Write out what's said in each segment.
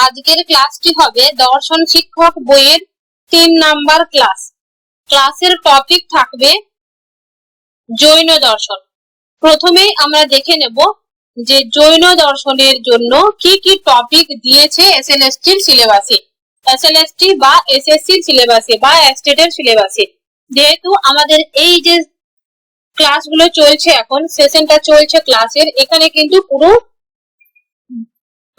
আজকের ক্লাসটি হবে দর্শন শিক্ষক বইয়ের 3 নাম্বার ক্লাস। ক্লাসের টপিক থাকবে জৈন দর্শন। প্রথমেই আমরা দেখে নেব যে জৈন দর্শনের জন্য কি কি টপিক দিয়েছে এসএলএসটির সিলেবাসে, এসএলএসটি বা এসএসসির সিলেবাসে বা স্টেটের সিলেবাসে। যেহেতু আমাদের এই যে ক্লাসগুলো চলছে, এখন সেশনটা চলছে ক্লাসের, এখানে কিন্তু পুরো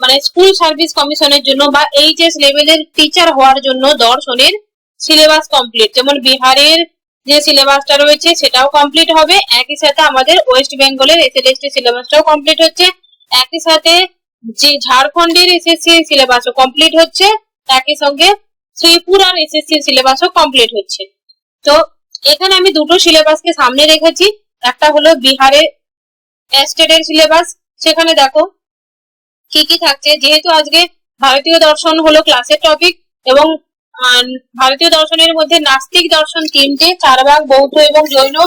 মানে স্কুল সার্ভিস কমিশনের জন্য বা এইচএস লেভেলের টিচার হওয়ার জন্য দর্শনের সিলেবাস কমপ্লিট। যেমন বিহারের যে সিলেবাসটা রয়েছে সেটাও কমপ্লিট হবে, একই সাথে আমাদের ওয়েস্ট বেঙ্গলের এসএলএসটি সিলেবাসটাও কমপ্লিট হচ্ছে, একই সাথে যে ঝাড়খণ্ডের এসএসসি সিলেবাসও কমপ্লিট হচ্ছে, একই সঙ্গে ত্রিপুরার এসএসসি সিলেবাসও কমপ্লিট হচ্ছে। তো এখানে আমি দুটো সিলেবাসকে সামনে রেখেছি, একটা হলো বিহারের স্টেটের সিলেবাস, সেখানে দেখো কি কি থাকছে। যেহেতু আজকে ভারতীয় দর্শন হলো ক্লাসের টপিক এবং ভারতীয় দর্শনের মধ্যে নাস্তিক দর্শন 3টে, চারবাক, বৌদ্ধ এবং জৈন।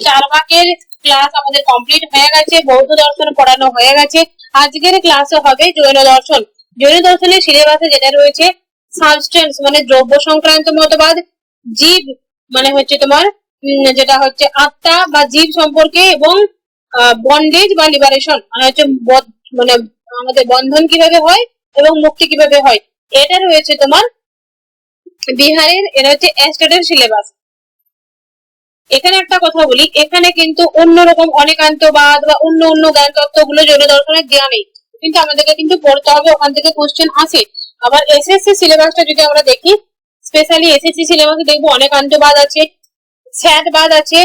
চারবাকের ক্লাস আমাদের কমপ্লিট হয়ে গেছে, বৌদ্ধ দর্শন পড়ানো হয়ে গেছে। আজকের ক্লাসও হবে জৈন দর্শন। জৈন দর্শনের সিলেবাসে যেটা রয়েছে সাবস্টেন্স মানে দ্রব্য সংক্রান্ত মতবাদ, জীব মানে হচ্ছে তোমার যেটা হচ্ছে আত্মা বা জীব সম্পর্কে, এবং বন্ডেজ বা লিবারেশন মানে হচ্ছে মানে আমাদের বন্ধন কিভাবে হয় এবং মুক্তি কিভাবে হয়, এটা রয়েছে তোমার বিহারের, এটা হচ্ছে স্টেটের সিলেবাস। এখানে একটা কথা বলি, এখানে কিন্তু অন্যরকম অনেকান্তবাদ বা অন্য জ্ঞান তত্ত্বগুলো জৈন দর্শনের দেওয়া নেই, কিন্তু আমাদেরকে কিন্তু পড়তে হবে, ওখান থেকে কোশ্চেন আসে। আবার এসএসসি সিলেবাসটা যদি আমরা দেখি, স্পেশালি এসএসসি সিলেবাসে দেখবো অনেকান্তবাদ আছে, স্যাদবাদ আছে,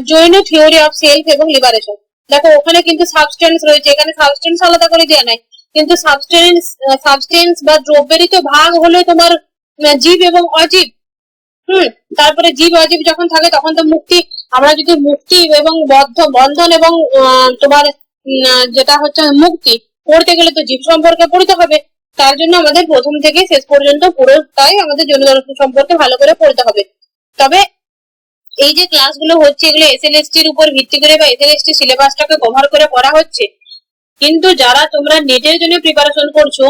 জৈন থিওরি অফ সেলফ এবং লিবারেশন। দেখো ওখানে কিন্তু সাবস্টেন্স রয়েছে, এখানে সাবস্টেন্স আলাদা করে দেওয়া নাই, কিন্তু সাবস্টেন্স বা দ্রব্যেরই তো ভাগ হলো তোমার জীব এবং অজীব। তারপরে জীব অজীব যখন থাকে তখন তো মুক্তি, আমরা যদি মুক্তি এবং বন্ধন এবং তোমার যেটা হচ্ছে মুক্তি পড়তে গেলে তো জীব সম্পর্কে পড়তে হবে। তার জন্য আমাদের প্রথম থেকে শেষ পর্যন্ত পুরোটাই আমাদের জৈন দর্শন সম্পর্কে ভালো করে পড়তে হবে। তবে এই যে ক্লাসগুলো হচ্ছে এগুলো এসএলএসটির উপর ভিত্তি করে বা এসএলএসটি সিলেবাসটাকে কভার করে করা হচ্ছে, কিন্তু যারা তোমরা নেটের জন্য প্রিপারেশন করছো,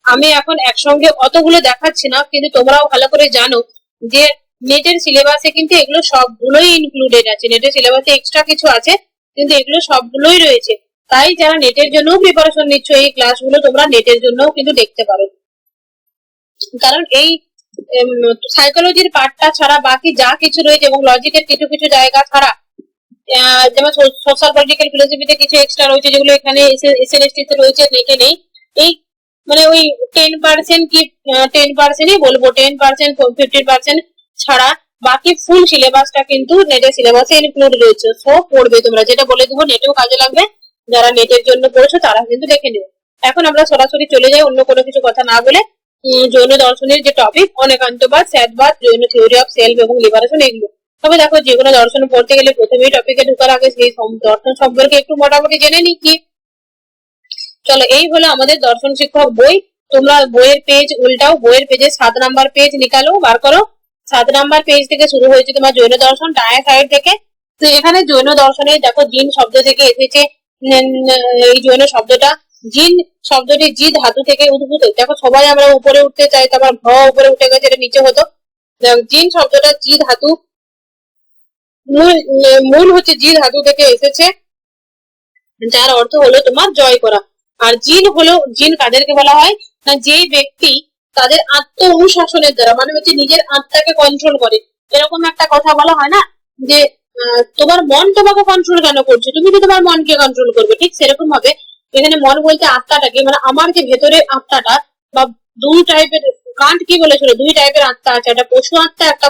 আমি এখন একসঙ্গে অতগুলো দেখাচ্ছি না, কিন্তু তোমরাও ভালো করে জানো যে নেটের সিলেবাসে কিন্তু এগুলো সবগুলোই ইনক্লুডেড আছে। নেটের সিলেবাসে এক্সট্রা কিছু আছে কিন্তু এগুলো সবগুলোই রয়েছে। তাই যারা নেটের জন্য প্রিপারেশন নিচ্ছ, এই ক্লাসগুলো তোমরা নেটের জন্য কিন্তু দেখতে পারো। কারণ এই সাইকোলজির পার্টটা ছাড়া বাকি যা কিছু রয়েছে এবং লজিকের কিছু কিছু জায়গা ছাড়া, যেমন সোশ্যাল পলিটিক্যাল ফিলোসফিতে কিছু এক্সট্রা রয়েছে যেগুলো এখানে এসএলএসটি তে রয়েছে, নেটে নেই। এই মানে ওই 10% কি 10%ই বলবো, 10% 50% ছাড়া বাকি ফুল সিলেবাসটা কিন্তু নেটের সিলেবাসে ইনক্লুড রয়েছে। সো পড়বে তোমরা, যেটা বলে দেবো নেটেও কাজে লাগবে, যারা নেটের জন্য পড়েছো তারা কিন্তু দেখে নেবে। এখন আমরা সরাসরি চলে যাই অন্য কোনো কিছু কথা না বলে জৈন দর্শনের যে topic Anekantavada, Syadvada, Jain theory of self এবং লিবারেশন, এগুলো। তবে দেখো যে কোনো দর্শন পড়তে গেলে প্রথমেই টপিকে ঢোকার আগে সেই দর্শন সম্পর্কে একটু মোটামুটি জেনে নি কি। চলো, এই হলো আমাদের দর্শন শিক্ষক বই। তোমরা বইয়ের পেজ উল্টাও, বইয়ের পেজে 7 নাম্বার পেজ নিকালো, বার করো। 7 নাম্বার পেজ থেকে শুরু হয়েছে তোমার জৈন দর্শন, ডায়া সাইড থেকে। তো এখানে জৈন দর্শনে দেখো জিন শব্দ থেকে এসেছে, এই জৈন শব্দটা জিন শব্দটি জি ধাতু থেকে উদ্ভূত। দেখো সবাই আমরা উপরে উঠতে চাই, তারপর ভ উপরে উঠে গেছে, এটা নিচে হতো। জিন শব্দটা জি ধাতু, মূল হচ্ছে জি ধাতু থেকে এসেছে, যার অর্থ হলো তোমার জয় করা। আর জিন হলো, জিন কাদেরকে বলা হয় না, যেই ব্যক্তি তাদের আত্ম অনুশাসনের দ্বারা মানে হচ্ছে নিজের আত্মাকে কন্ট্রোল করে। এরকম একটা কথা বলা হয় না যে তোমার মন তোমাকে কন্ট্রোল কেন করছে, তুমি তো তোমার মনকে কন্ট্রোল করবে। ঠিক সেরকম ভাবে এখানে মন বলতে আত্মাটাকে, মানে আমার যে ভেতরের আত্মাটা, বা দুই টাইপের, কান্ট কি বলেছিল, 2 টাইপের আত্মা আছে, একটা পশু আত্মা, একটা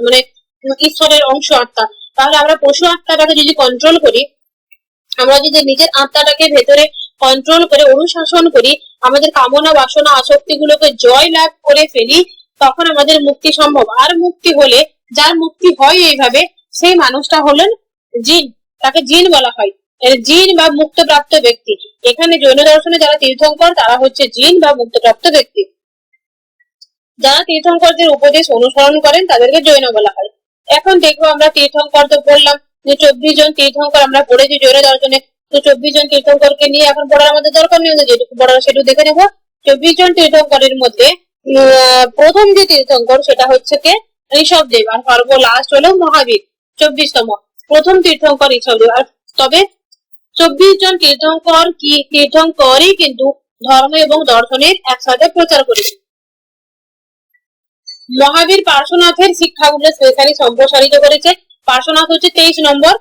মানে ঈশ্বরের অংশ আত্মা। তাহলে আমরা পশু আত্মাটাকে যদি কন্ট্রোল করি, আমরা যদি নিজের আত্মাটাকে ভেতরে কন্ট্রোল করে অনুশাসন করি, আমাদের কামনা বাসনা আসক্তি গুলোকে জয় লাভ করে ফেলি, তখন আমাদের মুক্তি সম্ভব। আর মুক্তি হলে, যার মুক্তি হয় এইভাবে, সেই মানুষটা হলেন জিন, তাকে জিন বলা হয়, জিন বা মুক্তপ্রাপ্ত ব্যক্তি। এখানে জৈন দর্শনে যারা তীর্থঙ্কর তারা হচ্ছে জিন বা মুক্তপ্রাপ্ত ব্যক্তি। যারা তীর্থঙ্করদের উপদেশ অনুসরণ করেন তাদেরকে জৈন বলা হয়। এখন দেখবো আমরা তীর্থঙ্কর তো বললাম যে 24 জন তীর্থঙ্কর আমরা পড়েছি জৈন দর্শনে। তো 24 জন তীর্থঙ্করকে নিয়ে এখন পড়ার আমাদের দরকার নেই, যেটুকু পড়ার সেটুকু দেখে নেবো। 24 জন তীর্থঙ্করের মধ্যে প্রথম যে তীর্থঙ্কর সেটা হচ্ছে কে ঋষভদেব, আর সর্ব লাস্ট হলো মহাবীর 24তম। প্রথম তীর্থঙ্কর ঋষভদেব। আর তবে 24 জন তীর্থঙ্করই কিন্তু ধর্ম এবং দর্শনের একসাথে প্রচার করেছে। মহাবীর পার্শ্বনাথের শিক্ষাগুলো স্পেশালি সম্প্রসারিত করেছে। পার্শ্বনাথ হচ্ছে 23 নম্বর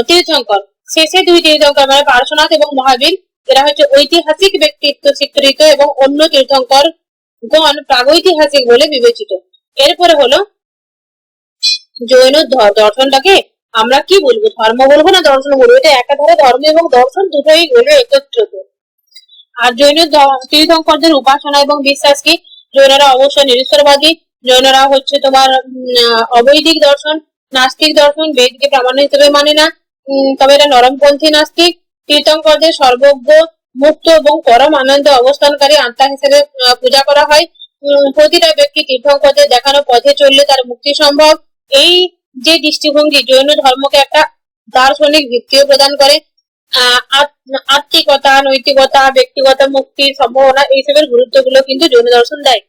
তীর্থঙ্কর। শেষে দুই তীর্থঙ্কর মানে পার্শ্বনাথ এবং মহাবীর, এরা হচ্ছে ঐতিহাসিক ব্যক্তিত্ব স্বীকৃত এবং অন্য তীর্থঙ্কর গণ প্রাগৈতিহাসিক বলে বিবেচিত। এরপরে হলো জৈন দর্শনটাকে আমরা কি বলবো, ধর্ম বলবো না দর্শন বলবো? এটা একাধারে ধর্ম এবং দর্শন দুটোই হলো একত্রিত। আর জৈন তীর্থঙ্করদের উপাসনা এবং বিশ্বাস কি? জৈনরা অবশ্যই নিরীশ্বরবাদী। জৈনরা হচ্ছে তোমার অবৈদিক দর্শন, নাস্তিক দর্শন, বেদকে প্রামাণ্য হিসেবে মানে না, তবে এরা নরমপন্থী নাস্তিক। তীর্থঙ্করদের সর্বজ্ঞ, মুক্ত এবং পরম আনন্দ অবস্থানকারী আত্মা হিসেবে পূজা করা হয়। প্রতিটা ব্যক্তি তীর্থঙ্করদের দেখানো পথে চললে তার মুক্তি সম্ভব। এই যে দৃষ্টিভঙ্গি জৈন ধর্মকে একটা দার্শনিক ভিত্তিও প্রদান করে। আত্মিকতা, নৈতিকতা, ব্যক্তিগত মুক্তির সম্ভাবনা এইসবের গুরুত্বগুলো কিন্তু জৈন দর্শন দেয়।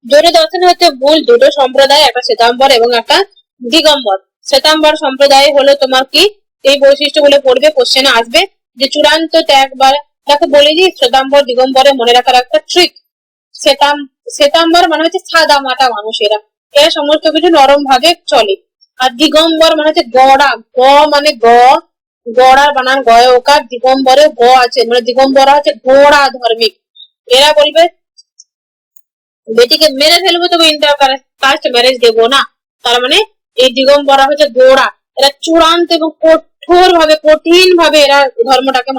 জৈন দর্শন হচ্ছে মূল দুটো সম্প্রদায়, একটা শ্বেতাম্বর এবং একটা দিগম্বর। শ্বেতাম্বর সম্প্রদায় হলো তোমার কি এই বৈশিষ্ট্যগুলো পড়বে, কোশ্চেনে আসবে যে চূড়ান্ত ত্যাগ বা তাকে বলে দিই শ্বেতাম্বর দিগম্বরে মনে রাখার একটা ট্রিক। শ্বেতাম্বর মানে হচ্ছে সাদা মাটা মানুষ, এরা সমস্ত কিছু নরম ভাবে চলে। আর দিগম্বর মানে হচ্ছে গড়া, মানে গড়ার বানান গয় ওকার, দিগম্বরে গ আছে মানে দিগম্বরা হচ্ছে গোড়া ধার্মিক। এরা বলবে বেটিকে মেরে ফেলবো তবে ইন্টার কাস্ট ম্যারেজ দেবো না, তার মানে এই দিগম্বরা হচ্ছে গোড়া। এরা চূড়ান্ত এবং কঠিন ভাবে এরা ধর্মটাকে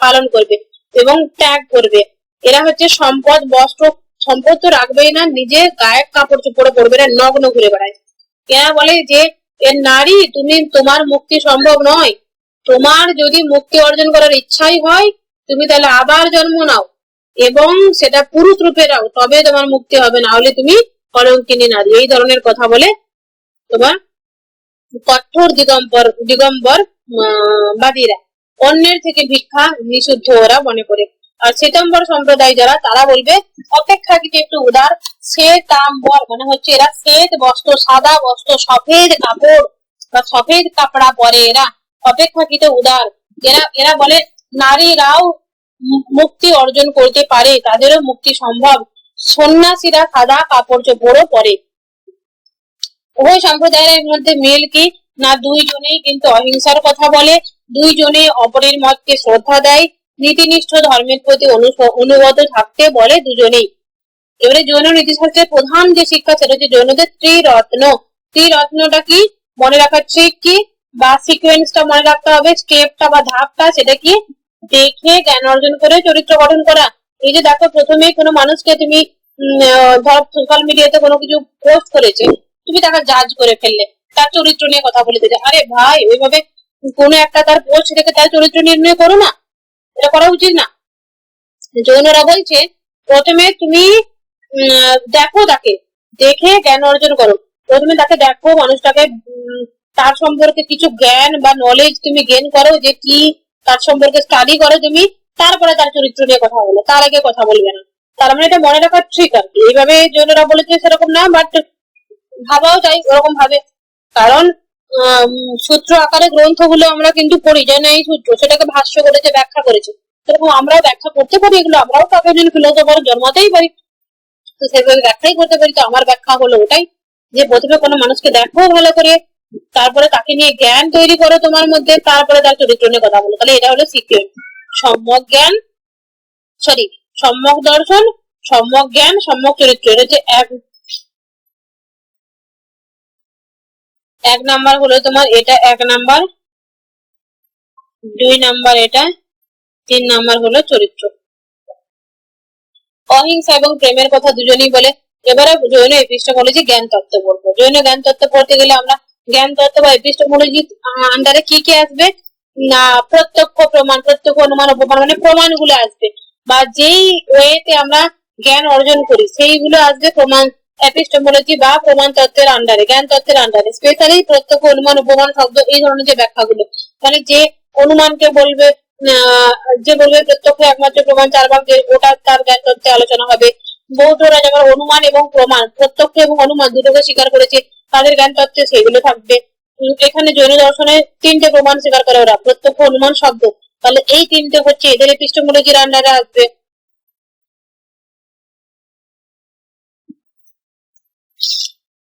পালন করবে এবং ত্যাগ করবে। এরা হচ্ছে সম্পদ তো রাখবেই না, নিজে গায়ে কাপড় চোপড়ে পড়বে, এরা নগ্ন ঘুরে বেড়ায়। এরা বলে যে এর নারী তোমার মুক্তি সম্ভব নয়, তোমার যদি মুক্তি অর্জন করার ইচ্ছাই হয় তুমি তাহলে আবার জন্ম নাও এবং সেটা পুরুষ রূপে নাও, তবে তোমার মুক্তি হবে, না হলে তুমি কলঙ্কিনী নারী। এই ধরনের কথা বলে তোমার কঠোর দিগম্বর বাদীরা। অন্যের থেকে ভিক্ষা নিষিদ্ধ ওরা মনে করে। আর শ্বেতাম্বর সম্প্রদায় যারা, তারা বলবে অপেক্ষাকৃত একটু উদার। শ্বেতাম্বর মানে হচ্ছে এরা শ্বেত বস্ত্র, সাদা বস্ত্র, সফেদ কাপড় বা সফেদ কাপড়া পরে, এরা অপেক্ষাকৃত উদার। এরা বলে নারীরাও মুক্তি অর্জন করতে পারে, তাদেরও মুক্তি সম্ভব। সন্ন্যাসীরা সাদা কাপড় চোপড়ও পরে। উভয় সম্প্রদায়ের মধ্যে মিল কি না, দুইজনেই কিন্তু অহিংসার কথা বলে, দুইজনে অপরের মতকে শ্রদ্ধা দেয়, নীতিনিষ্ঠ ধর্মের প্রতি অনুগত থাকতে বলে দুজনেই। এবারে জৈন নীতিশাস্ত্রের প্রধান যে শিক্ষা সেটা হচ্ছে জৈনদের ত্রিরত্ন। ত্রিরত্নটা কি মনে রাখার ট্রিক কি বা সিকোয়েন্সটা মনে রাখতে হবে, স্টেপটা বা ধাপটা সেটা কি, দেখে জ্ঞান অর্জন করে চরিত্র গঠন করা। এই যে দেখো প্রথমে কোনো মানুষকে তুমি ধর সোশ্যাল মিডিয়াতে কোনো কিছু পোস্ট করেছে, তুমি তাকে জাজ করে ফেললে, তার চরিত্র নিয়ে কথা বলে দিলে, আরে ভাই ওইভাবে কোনো একটা তার পোস্ট দেখে তার চরিত্র নির্ণয় করো না, এটা করা উচিত না। জৈনরা বলছে প্রথমে তুমি দেখো, তাকে দেখে জ্ঞান অর্জন করো। প্রথমে তাকে দেখো, মানুষটাকে তার সম্পর্কে কিছু জ্ঞান বা নলেজ তুমি গেইন করো, যে কি তার সম্পর্কে স্টাডি করো তুমি, তারপরে তার চরিত্র নিয়ে কথা বলো, তার আগে কথা বলবে না। তার মানে এটা মনে রাখার ঠিক আর কি। এইভাবে জৈনরা বলেছে সেরকম না, বাট ভাবাও যায় ওরকম ভাবে। কারণ সূত্র আকারে গ্রন্থগুলো আমরা কিন্তু পড়ি, যে না এই সূত্র সেটাকে ভাষ্য করেছে, ব্যাখ্যা করেছে, সেরকম আমরাও ব্যাখ্যা করতে পারি, এগুলো আমরাও তাকে একজন ফিলোসফার জন্মাতেই পারি, তো সেভাবে ব্যাখ্যাই করতে পারি। তো আমার ব্যাখ্যা হলো ওটাই যে প্রথমে কোনো মানুষকে দেখো ভালো করে, তারপরে তাকে নিয়ে জ্ঞান তৈরি করো তোমার মধ্যে, তারপরে তার চরিত্র নিয়ে কথা বলো। তাহলে এটা হলো সিক্রেট। সম্যক জ্ঞান, সম্যক দর্শন, সম্যক জ্ঞান, সম্যক চরিত্র, এটা হচ্ছে এক নাম্বার হলো তোমার, এটা 1 নাম্বার, 2 নাম্বার এটা, 3 নাম্বার হলো চরিত্র। অহিংসা এবং প্রেমের কথা দুজনেই বলে। এবারে জৈন এপিস্টেমোলজি জ্ঞান তত্ত্ব বলবো। জৈন জ্ঞান তত্ত্ব পড়তে গেলে আমরা জ্ঞান তত্ত্ব বা এপিস্টেমোলজি আন্ডারে কি কি আসবে না, প্রত্যক্ষ প্রমাণ, প্রত্যক্ষ অনুমান উপমান মানে প্রমাণগুলো আসবে, বা যেই ওয়েতে আমরা জ্ঞান অর্জন করি সেইগুলো আসবে প্রমাণ এপিস্টেমোলজি বা প্রমাণ তত্ত্বের আন্ডারে, জ্ঞান তত্ত্বের আন্ডারে। স্পেশালি প্রত্যক্ষ অনুমান উপমান শব্দ এই ধরনের যে ব্যাখ্যাগুলো, মানে যে অনুমানকে বলবে আহ, যে বলবে প্রত্যক্ষ একমাত্র প্রমাণ চার ভাগ, যে ওটা তার জ্ঞান তত্ত্বে আলোচনা হবে। বৌদ্ধরা যেমন অনুমান এবং প্রমাণ, প্রত্যক্ষ এবং অনুমান দুটোকে স্বীকার করেছে, তাদের জ্ঞান তত্ত্বে সেগুলো থাকবে। এখানে জৈন দর্শনে তিনটে প্রমাণ স্বীকার করে ওরা, প্রত্যক্ষ, অনুমান, শব্দ। তাহলে এই তিনটে হচ্ছে এদের এপিস্টেমোলজির আন্ডারে আসবে।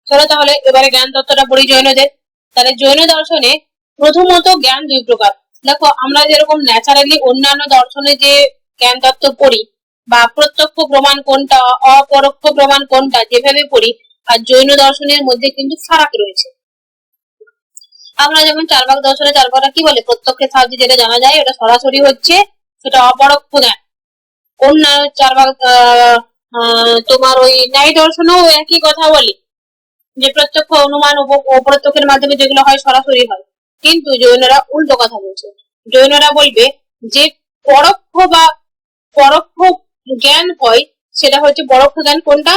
চলো তাহলে এবারে জ্ঞান তত্ত্বটা পড়ি জৈনদের। তাহলে জৈন দর্শনে প্রথমত জ্ঞান দুই প্রকার। দেখো আমরা যেরকম ন্যাচারালি অন্যান্য দর্শনে যে জ্ঞান তত্ত্ব পড়ি, বা প্রত্যক্ষ প্রমাণ কোনটা, অপরোক্ষ প্রমাণ কোনটা, যেভাবে পড়ি, আর জৈন দর্শনের মধ্যে কিন্তু ফারাক রয়েছে। আমরা যেমন চার ভাগ দর্শনে চার ভাগটা কি বলে, প্রত্যক্ষের সাহায্যে যেটা জানা যায় ওটা সরাসরি হচ্ছে, সেটা অপরোক্ষ জ্ঞান। অন্য চার ভাগ তোমার ওই ন্যায় দর্শনেও একই কথা বলে, যে প্রত্যক্ষ, অনুমান, অপ্রত্যক্ষের মাধ্যমে যেগুলো হয় সরাসরি হয়। কিন্তু জৈনরা উল্টো কথা বলছে। জৈনরা বলবে যে পরোক্ষ বা পরোক্ষ জ্ঞান হয়, সেটা হচ্ছে পরোক্ষ জ্ঞান কোনটা,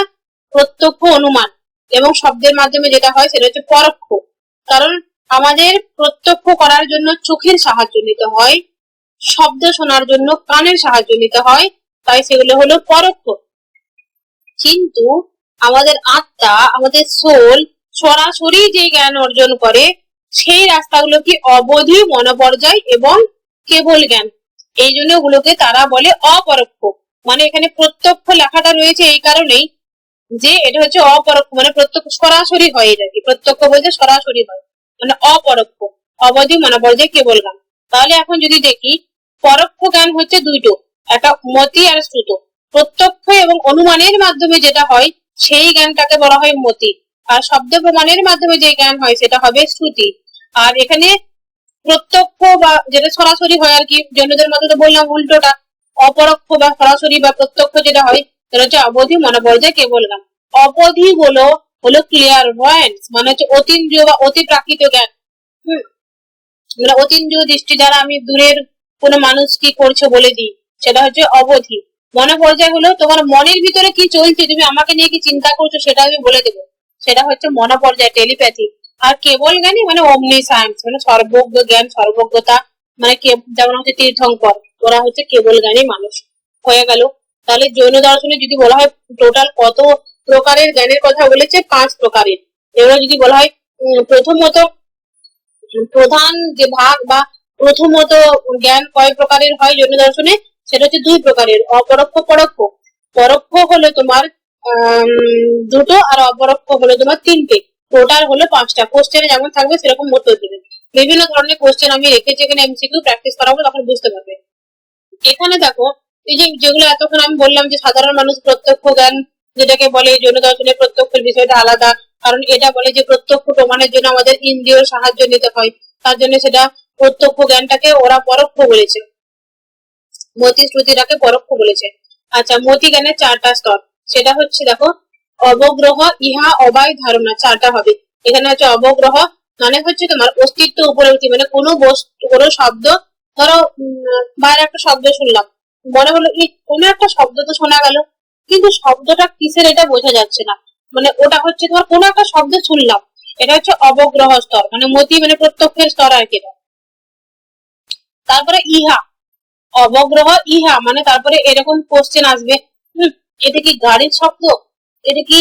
প্রত্যক্ষ, অনুমান এবং শব্দের মাধ্যমে যেটা হয় সেটা হচ্ছে পরোক্ষ। কারণ আমাদের প্রত্যক্ষ করার জন্য চোখের সাহায্য নিতে হয়, শব্দ শোনার জন্য কানের সাহায্য নিতে হয়, তাই সেগুলো হলো পরোক্ষ। কিন্তু আমাদের আত্মা, আমাদের সোল সরাসরি যে জ্ঞান অর্জন করে, সেই রাস্তাগুলো কি অবধি, মনোপর্যায় এবং কেবল জ্ঞান। এই জন্য ওগুলোকে তারা বলে অপরোক্ষ। মানে এখানে প্রত্যক্ষ লেখাটা রয়েছে এই কারণেই যে এটা হচ্ছে অপরোক্ষ, মানে প্রত্যক্ষ সরাসরি হয়, এটা কি প্রত্যক্ষ বলতে সরাসরি হয়, মানে অপরোক্ষ, অবধি, মনোপর্যায়, কেবল জ্ঞান। তাহলে এখন যদি দেখি, পরোক্ষ জ্ঞান হচ্ছে দুটো, একটা মতি আর শ্রুত। প্রত্যক্ষ এবং অনুমানের মাধ্যমে যেটা হয় সেই জ্ঞানটাকে বলা হয় মতি, আর শব্দ প্রমাণের মাধ্যমে যে জ্ঞান হয় সেটা হবে শ্রুতি। আর এখানে প্রত্যক্ষ বা যেটা সরাসরি হয় আর কি, জৈনদের মধ্যে তো বললাম উল্টোটা, অপরোক্ষ বা সরাসরি বা প্রত্যক্ষ যেটা হয় সেটা হচ্ছে অবধি, মনোপর্যায়, কেবল জ্ঞান। অবধি হলো হলো ক্লিয়ার ভয়েন্স, মানে হচ্ছে অতীন্দ্রিয় বা অতি প্রাকৃত জ্ঞান। হম, মানে অতীন্দ্রিয় দৃষ্টি দ্বারা আমি দূরের কোনো মানুষ কি করছে বলে দিই, সেটা হচ্ছে অবধি। মনোপর্যায় হলো তোমার মনের ভিতরে কি চলছে, তুমি আমাকে নিয়ে কি চিন্তা করছো সেটা আমি বলে দেবো, সেটা হচ্ছে মনোপর্যায়, টেলিপ্যাথি। আর কেবল জ্ঞানী মানে অমনি সায়েন্স, মানে সর্বজ্ঞ জ্ঞান, সর্বজ্ঞতা। মানে যেমন হচ্ছে তীর্থঙ্কর, ওরা হচ্ছে কেবল জ্ঞানী মানুষ। হয়ে গেল। তাহলে জৈন দর্শনে যদি বলা হয় টোটাল কত প্রকারের জ্ঞানের কথা বলেছে, 5 প্রকারের। এবার যদি বলা হয় প্রথমত প্রধান যে ভাগ বা প্রথমত জ্ঞান কয় প্রকারের হয় জৈন দর্শনে, সেটা হচ্ছে 2 প্রকারের, অপরোক্ষ, পরোক্ষ। পরোক্ষ হলো তোমার দুটো, আর অপরোক্ষ হলো তোমার তিনটে। টোটাল হলো 5টা। কোশ্চেনে যেমন থাকবে সেরকম মোট তৈরি দেবে। বিভিন্ন ধরনের কোশ্চেন আমি রেখেছি এখানে, এমসিকিউ প্র্যাকটিস করাবো, তখন বুঝতে পারবে। এখানে দেখো, এই যে যেগুলো এতক্ষণ আমি বললাম যে সাধারণ মানুষ প্রত্যক্ষ জ্ঞান যেটাকে বলে, জৈন দর্শনের প্রত্যক্ষের বিষয়টা আলাদা। কারণ এটা বলে যে প্রত্যক্ষ প্রমাণের জন্য আমাদের ইন্দ্রিয় সাহায্য নিতে হয়, তার জন্য সেটা প্রত্যক্ষ জ্ঞানটাকে ওরা পরোক্ষ বলেছে, মতি শ্রুতিটাকে পরোক্ষ বলেছে। আচ্ছা, মতি জ্ঞানের 4টা স্তর, সেটা হচ্ছে দেখো, অবগ্রহ, ইহা, অবায়, ধারণা, 4টা হবে। এখানে হচ্ছে অবগ্রহ, মানে হচ্ছে তোমার অস্তিত্ব উপলব্ধি, মানে কোনো বস্তু, কোনো শব্দ, ধরো বাইরে একটা শব্দ শুনলাম, মনে হলো কোনো একটা শব্দ তো শোনা গেল, কিন্তু শব্দটা কিসের এটা বোঝা যাচ্ছে না, মানে ওটা হচ্ছে তোমার কোনো একটা শব্দ শুনলাম, এটা হচ্ছে অবগ্রহ স্তর, মানে মতি মানে প্রত্যক্ষের স্তর আর কি। তারপরে ইহা, অবগ্রহ, ইহা মানে তারপরে এরকম কোশ্চেন আসবে, এটা কি গাড়ির শব্দ, এটা কি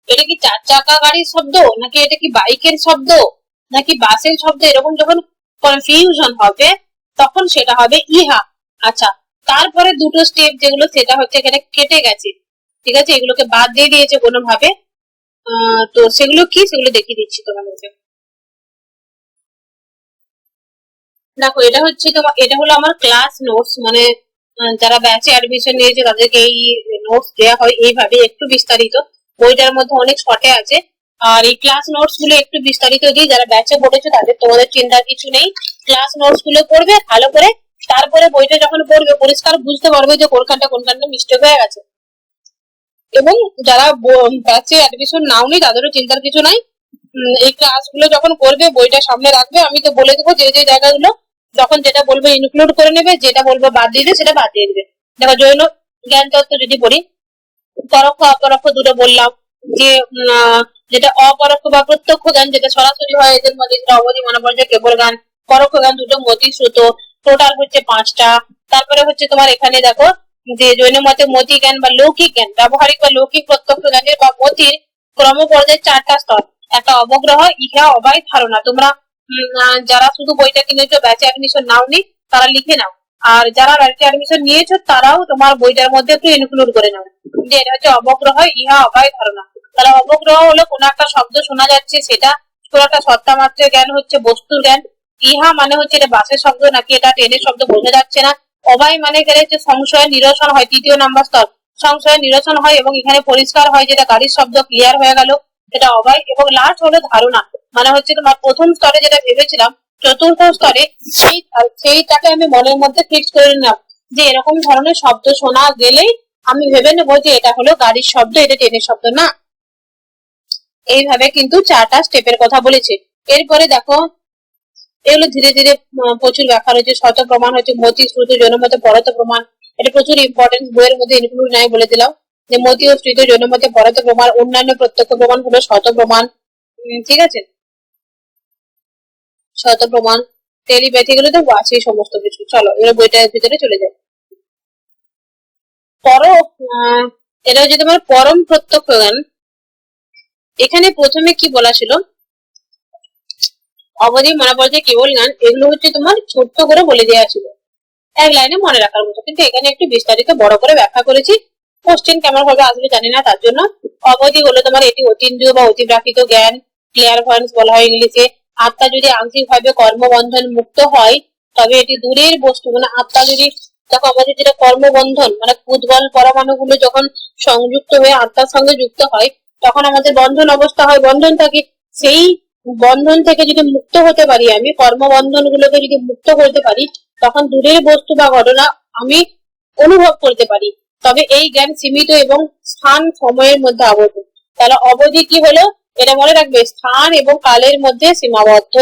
এটা কি 4 চাকা গাড়ির শব্দ, নাকি এটা কি বাইকের শব্দ, নাকি বাসের শব্দ, এরকম যখন কনফিউশন হবে তখন সেটা হবে ইহা। আচ্ছা, তারপরে দুটো স্টেপ যেগুলো সেটা হচ্ছে এখানে কেটে গেছে, ঠিক আছে, এগুলোকে বাদ দিয়ে দিয়েছে কোনোভাবে। তো সেগুলো কি, সেগুলো দেখিয়ে দিচ্ছি তোমাদেরকে। দেখো, এটা হচ্ছে তোমার, এটা হলো আমার ক্লাস নোটস, মানে যারা ব্যাচে অ্যাডমিশন নিয়েছে তাদেরকে এই নোটস দেওয়া হয় এইভাবে একটু বিস্তারিত। বইটার মধ্যে অনেক শর্টে আছে, আর এই ক্লাস নোটস গুলো একটু বিস্তারিত দিই। যারা ব্যাচে পড়েছে তাদের তোমাদের চিন্তার কিছু নেই, ক্লাস নোটস গুলো পড়বে ভালো করে, তারপরে বইটা যখন পড়বে পরিষ্কার বুঝতে পারবে যে কোনখানটা মিস্টেক হয়ে গেছে। এবং যারা ব্যাচে অ্যাডমিশন নাওনি তাদেরও চিন্তার কিছু নাই। এই ক্লাসগুলো যখন করবে বইটা সামনে রাখবে, আমি তো বলে দেবো যে যে জায়গাগুলো, যখন যেটা বলবে ইনক্লুড করে নেবে, যেটা বলবে বাদ দিয়ে দেবে সেটা বাদ দিয়ে দেবে। দেখো, জৈন জ্ঞান তত্ত্ব যদি পড়ি, পরোক্ষ অপরোক্ষ দুটো বললাম, যে যেটা অপরোক্ষ বা প্রত্যক্ষ জ্ঞান যেটা সরাসরি হয় এদের মধ্যে, যেটা অবধি, মনোপর্যায়, কেবল জ্ঞান, পরোক্ষ জ্ঞান দুটো, মতি শ্রুত, টোটাল হচ্ছে 5টা। তারপরে হচ্ছে তোমার এখানে দেখো যে জৈন মতে মতি জ্ঞান বা লৌকিক জ্ঞান, ব্যবহারিক বা লৌকিক প্রত্যক্ষ জ্ঞানের বা মতির ক্রম পর্যায়ে 4টা স্তর। একটা অবগ্রহ, ইহা, অবায়, ধারণা। তোমরা যারা শুধু বইটা কিনেছো, ব্যাচে অ্যাডমিশন নাওনি, তারা লিখে নাও। আর যারা ব্যাচে অ্যাডমিশন নিয়েছো তারাও তোমার বইটার মধ্যে একটু ইনক্লুড করে নাও যে এটা হচ্ছে অবগ্রহ, ইহা, অবায়, ধারণা। তাহলে অবগ্রহ হলো কোন একটা শব্দ শোনা যাচ্ছে, সেটা কোন একটা সত্তা মাত্রের জ্ঞান হচ্ছে বস্তুর জ্ঞান। ইহা মানে হচ্ছে এটা বাসের শব্দ নাকি এটা ট্রেনের শব্দ বোঝা যাচ্ছে না। অবায় মানে এখানে হচ্ছে সংশয় নিরসন হয়, 3য় নাম্বার স্তর। সংশয় নিরসন হয় এবং এখানে পরিষ্কার হয় যেটা গাড়ির শব্দ, ক্লিয়ার হয়ে গেল, এটা অবায়। এবং লাস্ট হলো ধারণা, মানে হচ্ছে তোমার প্রথম স্তরে যেটা ভেবেছিলাম, 4র্থ স্তরে সেইটাকে আমি মনের মধ্যে ফিক্স করে নিলাম যে এরকম ধরনের শব্দ শোনা গেলেই আমি ভেবে নেবো যে এটা হলো গাড়ির শব্দ, এটা ট্রেনের শব্দ না। এইভাবে কিন্তু 4টা স্টেপের কথা বলেছে। এরপরে দেখো এগুলো ধীরে ধীরে প্রচুর ব্যাখ্যা রয়েছে। শত প্রমাণ হচ্ছে মতি শ্রুত জনমতে পরত প্রমাণ, এটা প্রচুর ইম্পর্টেন্ট, বইয়ের মধ্যে ইনক্লুড নাই বলে দিলাম যে মতি ও শ্রুত জনমতে পরত প্রমাণ। অন্যান্য প্রত্যক্ষ প্রমাণ হলো শত প্রমাণ। ঠিক আছে, শত প্রমাণ, টেলিপ্যাথি, গুলো তো আছে সমস্ত কিছু। চলো এবার বইটার ভিতরে চলে যাই। এটা হচ্ছে তোমার পরম প্রত্যক্ষ জ্ঞান। এখানে প্রথমে কি বলা ছিল, অবধি, মনে পড়ছে, কেবল জ্ঞান, এগুলো হচ্ছে তোমার ছোট্ট করে বলে দেওয়া ছিল, এক লাইনে মনে রাখার মতো। কিন্তু এখানে একটু বিস্তারিত বড় করে ব্যাখ্যা করেছি। কোশ্চেন কেমন ভাবে আসবে জানি না, তার জন্য। অবধি হলো তোমার এটি অতীন্দ্রিয় বা অতিপ্রাকৃত জ্ঞান, ক্লিয়ার ভয়েন্স বলা হয় ইংলিশে। আত্মা যদি আংশিক ভাবে কর্মবন্ধন মুক্ত হয় তবে এটি দূরের বস্তু, মানে আত্মা যদি, দেখো আমাদের যেটা কর্মবন্ধন, মানে ফুটবল পরমাণু গুলো যখন সংযুক্ত হয়ে আত্মার সঙ্গে যুক্ত হয় তখন আমাদের বন্ধন অবস্থা হয়, বন্ধন থাকে। সেই বন্ধন থেকে যদি মুক্ত হতে পারি, আমি কর্মবন্ধন গুলোকে যদি মুক্ত করতে পারি, তখন দূরের বস্তু বা ঘটনা আমি অনুভব করতে পারি। তবে এই জ্ঞান সীমিত এবং স্থান সময়ের মধ্যে আবদ্ধ। তাহলে অবধি কি হলো, এটা মনে রাখবে, স্থান এবং কালের মধ্যে সীমাবদ্ধ।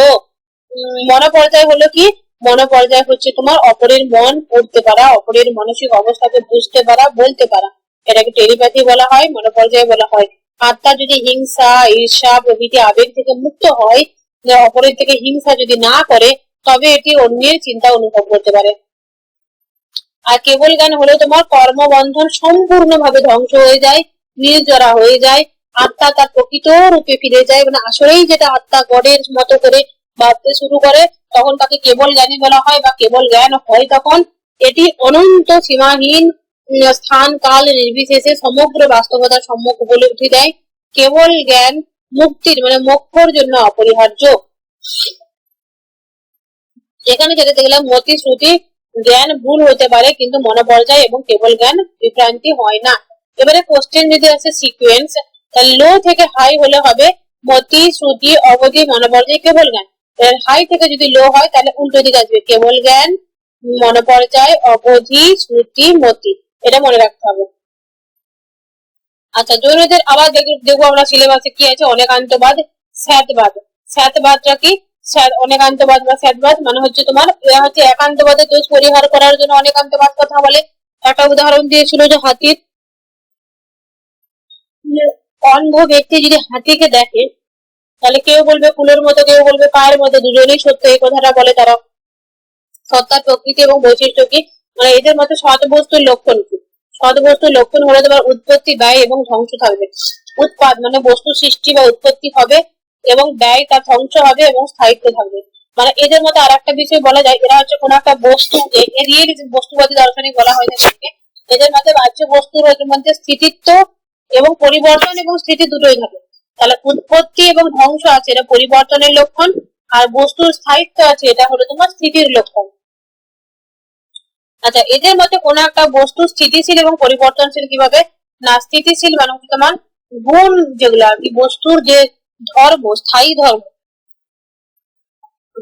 মনোপর্যায় হলো কি, মনোপর্যায় হচ্ছে তোমার অপরের মন পড়তে পারা, অপরের মানসিক অবস্থাকে বুঝতে পারা, বলতে পারা, এটাকে টেলিপ্যাথি বলা হয়, মনোপর্যায় বলা হয়। আত্মা যদি হিংসা, ঈর্ষা প্রভৃতি আবেগ থেকে মুক্ত হয়, অপরের থেকে হিংসা যদি না করে, তবে এটি অন্যের চিন্তা অনুভব করতে পারে। আর কেবল জ্ঞান হলো তোমার কর্মবন্ধন সম্পূর্ণভাবে ধ্বংস হয়ে যায়, নির্জরা হয়ে যায়, আত্মা তার প্রকৃত রূপে ফিরে যায়, মানে আসলেই যেটা আত্মা গডের মতো করে ভাবতে শুরু করে, তখন তাকে কেবল জ্ঞানী বলা হয় বা কেবল জ্ঞান হয়। তখন এটি অনন্ত সীমাহীন স্থান কাল নির্বিশেষে সমগ্র বাস্তবতার সম্মুখ উপলব্ধি দেয়। কেবল জ্ঞান মুক্তির, মানে মোক্ষর জন্য অপরিহার্য। এখানে যেটা দেখলাম, মতি শ্রুতি জ্ঞান ভুল হতে পারে কিন্তু মনোপর্যায় এবং কেবল জ্ঞান বিভ্রান্তি হয় না। এবারে কোশ্চেন যদি আসে সিকুয়েন্স, লো থেকে হাই হলে হবে মতি শ্রুতি অবধি মনোপর্যায় কেবল জ্ঞান। হাই থেকে যদি লো হয় তাহলে উল্টো দিকে আসবে, কেবল জ্ঞান মনোপর্যায় অবধি শ্রুতি মতি, এটা মনে রাখতে হবে। আচ্ছা, জৈনদের আবার দেখবো আমরা সিলেবাসে কি আছে, অনেকান্তবাদ, স্যাতবাদ। স্যাতবাদটা কি, অনেকান্তবাদ বা স্যাতবাদ মানে হচ্ছে তোমার, এরা হচ্ছে একান্তবাদের দোষ পরিহার করার জন্য অনেকান্তবাদ কথা বলে। একটা উদাহরণ দিয়েছিল যে হাতির, অন্ধ ব্যক্তি যদি হাতিকে দেখে তাহলে কেউ বলবে কুলের মতো, কেউ বলবে পায়ের মতো, দুজনেই সত্য, এই কথাটা বলে তারা। সত্তার প্রকৃতি এবং বৈশিষ্ট্য কি, মানে এদের মধ্যে সৎ বস্তুর লক্ষণ কি, সৎ বস্তুর লক্ষণ হলে তোমার উৎপত্তি, ব্যয় এবং ধ্বংস থাকবে। উৎপাদ মানে বস্তু সৃষ্টি বা উৎপত্তি হবে, এবং ব্যয় তার ধ্বংস হবে এবং স্থায়িত্ব থাকবে। মানে এদের মধ্যে আর একটা বিষয় বলা যায়, এরা হচ্ছে কোন একটা বস্তু, এরিয়ে বস্তুবাদী দার্শনিক বলা হয় থাকে। এদের মধ্যে বাহ্য বস্তুর মধ্যে স্থিতিত্ব এবং পরিবর্তন এবং স্থিতি দুটোই থাকে। তাহলে উৎপত্তি এবং ধ্বংস আছে, এটা পরিবর্তনের লক্ষণ, আর বস্তুর স্থায়িত্ব আছে, এটা হলো তোমার স্থিতির লক্ষণ। আচ্ছা, এদের মধ্যে কোন একটা বস্তু স্থিতিশীল এবং পরিবর্তনশীল কিভাবে, না স্থিতিশীল মানে তোমার গুণ যেগুলো আর কি, বস্তুর যে ধর্ম, স্থায়ী ধর্ম,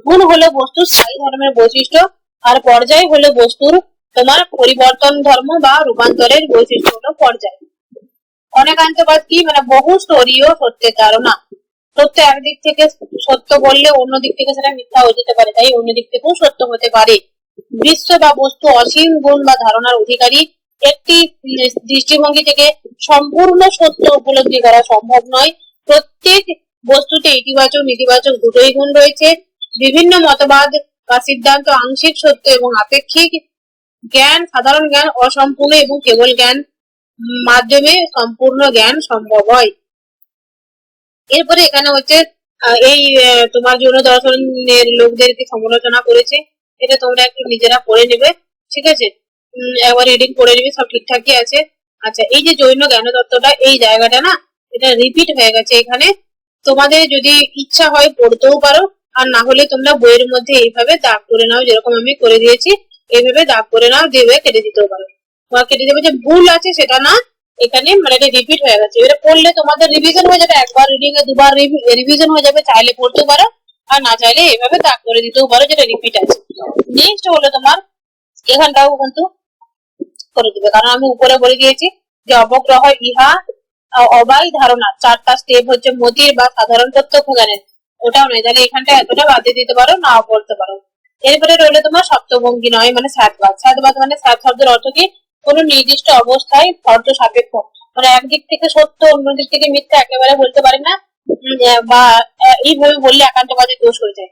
গুণ হলো বস্তুর স্থায়ী ধর্মের বৈশিষ্ট্য, আর পর্যায় হলো বস্তুর তোমার পরিবর্তন ধর্ম বা রূপান্তরের বৈশিষ্ট্য হলো পর্যায়। অনেকান্তবাদ কি, মানে বহু স্তরীয় সত্যের ধারণা। সত্য একদিক থেকে সত্য বললে অন্য দিক থেকে সেটা মিথ্যা হয়ে যেতে পারে, তাই অন্য দিক থেকেও সত্য হতে পারে। বিশ্ব বা বস্তু অসীম গুণ বা ধারণার অধিকারী, একটি দৃষ্টিভঙ্গি থেকে সম্পূর্ণ সত্য উপলব্ধি করা সম্ভব নয়। প্রত্যেক বস্তুতে ইতিবাচক নেতিবাচক দুটোই গুণ রয়েছে। বিভিন্ন মতবাদ বা সিদ্ধান্ত আংশিক সত্য এবং আপেক্ষিক জ্ঞান, সাধারণ জ্ঞান অসম্পূর্ণ এবং কেবল জ্ঞান মাধ্যমে সম্পূর্ণ জ্ঞান সম্ভব হয়। এরপরে এখানে হচ্ছে এই তোমার জন্য দর্শনের লোকদেরকে সমালোচনা করেছে, এটা তোমরা একটু নিজেরা পড়ে নেবে, ঠিক আছে? একবার রিডিং করে নিবি, সব ঠিকঠাকই আছে। আচ্ছা, এই যে জৈন জ্ঞান তত্ত্বটা, এই জায়গাটা না এটা রিপিট হয়ে গেছে এখানে। তোমাদের যদি ইচ্ছা হয় পড়তেও পারো, আর না হলে তোমরা বইয়ের মধ্যে এইভাবে দাগ করে নাও, যেরকম আমি করে দিয়েছি এইভাবে দাগ করে নাও, দিয়ে কেটে দিতেও পারো। তোমার কেটে দেবে, যে ভুল আছে সেটা না, এখানে মানে এটা রিপিট হয়ে গেছে। এটা পড়লে তোমাদের রিভিশন হয়ে যাবে, একবার রিডিং এ দুবার রিভিশন হয়ে যাবে। চাইলে পড়তেও পারো, আর না চাইলে এইভাবে দাগ করে দিতেও পারো, যেটা রিপিট আছে। নেক্সট হলো তোমার এখানটাও কিন্তু করে দিবে, কারণ আমি উপরে বলে দিয়েছি যে অবগ্রহ ইহা অবাই ধারণা, 4টা স্টেপ হচ্ছে মতির বা সাধারণ প্রত্যক্ষ জ্ঞানের, ওটাও নয়। তাহলে এখানটা এতটা বাদ দিয়ে দিতে পারো, নাও বলতে পারো। এরপরে রইলো তোমার সপ্তভঙ্গি নয়, মানে সাতবাদ। সাতবাদ মানে সাত শব্দের অর্থ কি? কোন নির্দিষ্ট অবস্থায় শর্ত সাপেক্ষ, মানে একদিক থেকে সত্য অন্য দিক থেকে মিথ্যা একেবারে বলতে পারে না, বা এইভাবে বললে একান্তবাদে দোষ হয়ে যায়।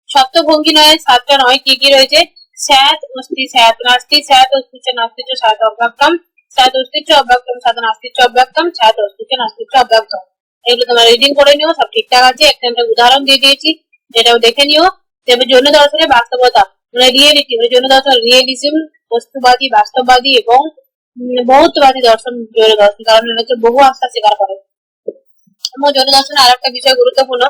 সপ্তভঙ্গি নয়, সাতটা নয়, কি কি রয়েছে? স্যাত অস্তি স্যাত নাস্তি, স্যাত অস্তিত্ব নাস্তিত্ব, স্যাত অব্যক্তম, স্যাত অস্তিত্ব অব্যক্তম, স্যাত নাস্তিত্ব অব্যক্তম, স্যাত অস্তিত্ব নাস্তিত্ব অব্যক্তম। এগুলো তোমার রিডিং করে নিও, সব ঠিকঠাক আছে। একটা উদাহরণ দিয়ে দিয়েছি, এটাও দেখে নিও। তবে জৈন দর্শনের বাস্তবতা মানে রিয়েলিটি, মানে জৈন দর্শন রিয়েলিজম, বস্তুবাদী, বাস্তববাদী এবং বহুত্ববাদী দর্শন জৈন দর্শন, কারণ এটাকে বহু আস্থা স্বীকার করে। এবং জৈন দর্শনের আরেকটা বিষয় গুরুত্বপূর্ণ,